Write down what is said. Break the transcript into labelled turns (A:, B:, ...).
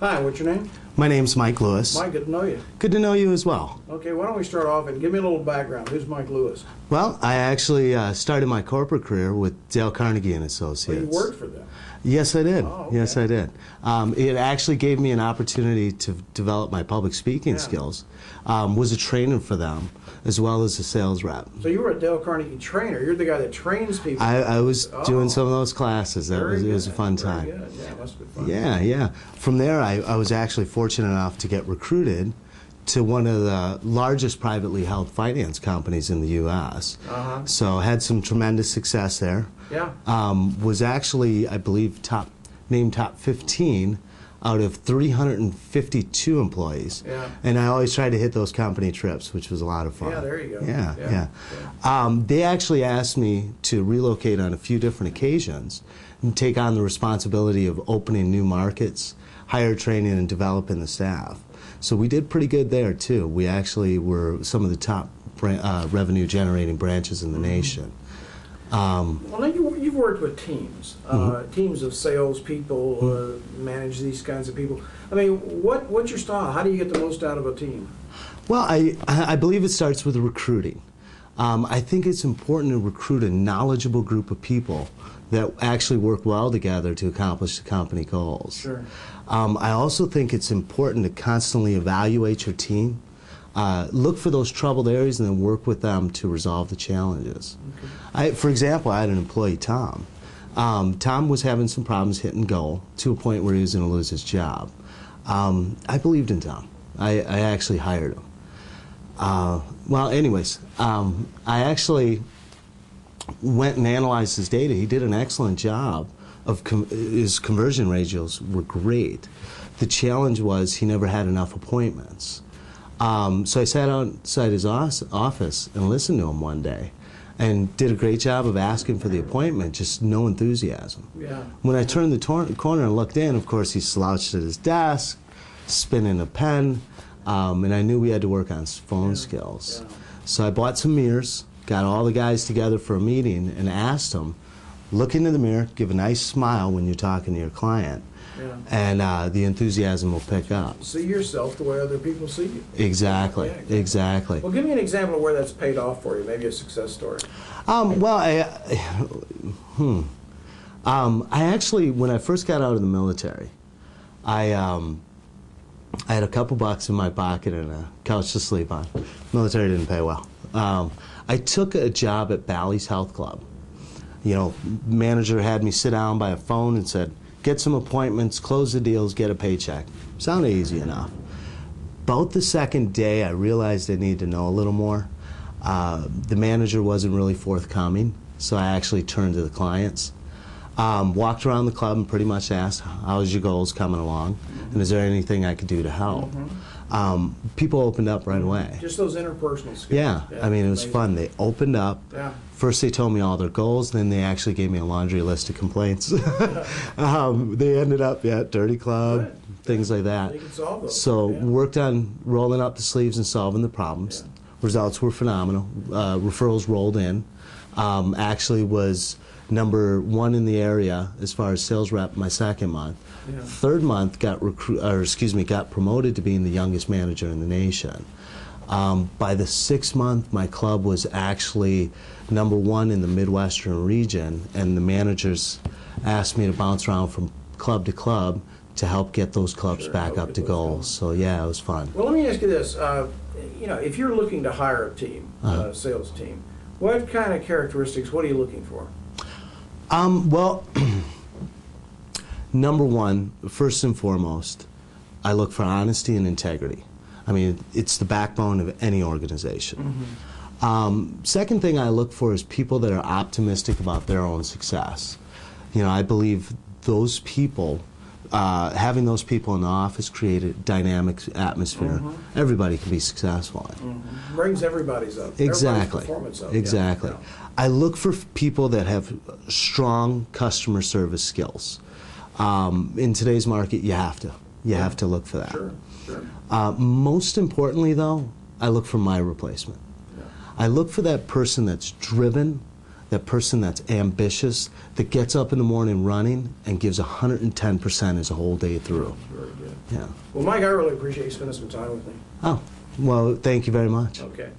A: Hi, what's your name?
B: My name's Mike Lewis.
A: Mike, good to know you.
B: Good to know you as well.
A: Okay, why don't we start off and give me a little background. Who's Mike Lewis?
B: Well, I actually started my corporate career with Dale Carnegie and Associates.
A: Well, you worked for them?
B: Yes, I did.
A: Oh, okay.
B: Yes, I did. It actually gave me an opportunity to develop my public speaking skills. Was a trainer for them, as well as a sales rep.
A: So you were a Dale Carnegie trainer. You're the guy that trains people.
B: I was doing some of those classes. It was a fun time.
A: Very good. Yeah, it must have been fun.
B: Yeah. From there, I was actually fortunate enough to get recruited to one of the largest privately held finance companies in the U.S. So had some tremendous success there.
A: Yeah.
B: Was actually, I believe, named top 15 out of 352 employees.
A: Yeah.
B: And I always tried to hit those company trips, which was a lot of fun.
A: Yeah, there you go.
B: Yeah. They actually asked me to relocate on a few different occasions and take on the responsibility of opening new markets, hire, training, and developing the staff. So we did pretty good there, too. We actually were some of the top revenue-generating branches in the nation.
A: Well, now you've worked with teams, teams of salespeople, manage these kinds of people. I mean, what's your style? How do you get the most out of a team?
B: Well, I believe it starts with recruiting. I think it's important to recruit a knowledgeable group of people that actually work well together to accomplish the company goals. Sure. I also think it's important to constantly evaluate your team. Look for those troubled areas and then work with them to resolve the challenges. Okay. For example, I had an employee, Tom. Tom was having some problems hitting goal to a point where he was going to lose his job. I believed in Tom. I actually hired him. Well, anyways, I actually went and analyzed his data. He did an excellent job. His conversion ratios were great. The challenge was he never had enough appointments. So I sat outside his office and listened to him one day and did a great job of asking for the appointment, just no enthusiasm. Yeah. When I turned the corner and looked in, of course, he slouched at his desk, spinning a pen, and I knew we had to work on phone skills. Yeah. So I bought some mirrors, got all the guys together for a meeting, and asked them, look into the mirror, give a nice smile when you're talking to your client. Yeah. And the enthusiasm will pick up.
A: See yourself the way other people see you.
B: Exactly,
A: yeah,
B: exactly.
A: Well, give me an example of where that's paid off for you, maybe a success story.
B: Well, I actually, when I first got out of the military, I had a couple bucks in my pocket and a couch to sleep on. Military didn't pay well. I took a job at Bally's Health Club. You know, manager had me sit down by a phone and said, get some appointments, close the deals, get a paycheck. Sounded easy enough. About the second day, I realized I needed to know a little more. The manager wasn't really forthcoming, so I actually turned to the clients. Walked around the club and pretty much asked, how's your goals coming along? And is there anything I could do to help? People opened up right away.
A: Just those interpersonal skills.
B: Yeah, I mean, it was fun. They opened up. Yeah. First they told me all their goals, then they actually gave me a laundry list of complaints. They ended up at Dirty Club, things like that. They can solve those. So worked on rolling up the sleeves and solving the problems. Yeah. Results were phenomenal. Referrals rolled in. Actually was #1 in the area as far as sales rep my second month. Yeah. Third month got promoted to being the youngest manager in the nation. By the 6th month, my club was actually #1 in the Midwestern region, and the managers asked me to bounce around from club to club to help get those clubs back up to goals. So yeah, it was fun.
A: Well, let me ask you this: you know, if you're looking to hire a team, a sales team, what kind of characteristics? What are you looking for?
B: Well, #1, first and foremost, I look for honesty and integrity. I mean, it's the backbone of any organization. Second thing I look for is people that are optimistic about their own success. You know, I believe those people, having those people in the office create a dynamic atmosphere. Everybody can be successful in.
A: Brings everybody's up.
B: Exactly.
A: Everybody's performance up.
B: Exactly.
A: Yeah.
B: I look for people that have strong customer service skills. In today's market, you have to look for that.
A: Sure.
B: Most importantly, though, I look for my replacement. Yeah. I look for that person that's driven, that person that's ambitious, that gets up in the morning running and gives 110% his whole day through.
A: Very good.
B: Yeah.
A: Well, Mike, I really appreciate you spending some time with me.
B: Oh, well, thank you very much.
A: Okay.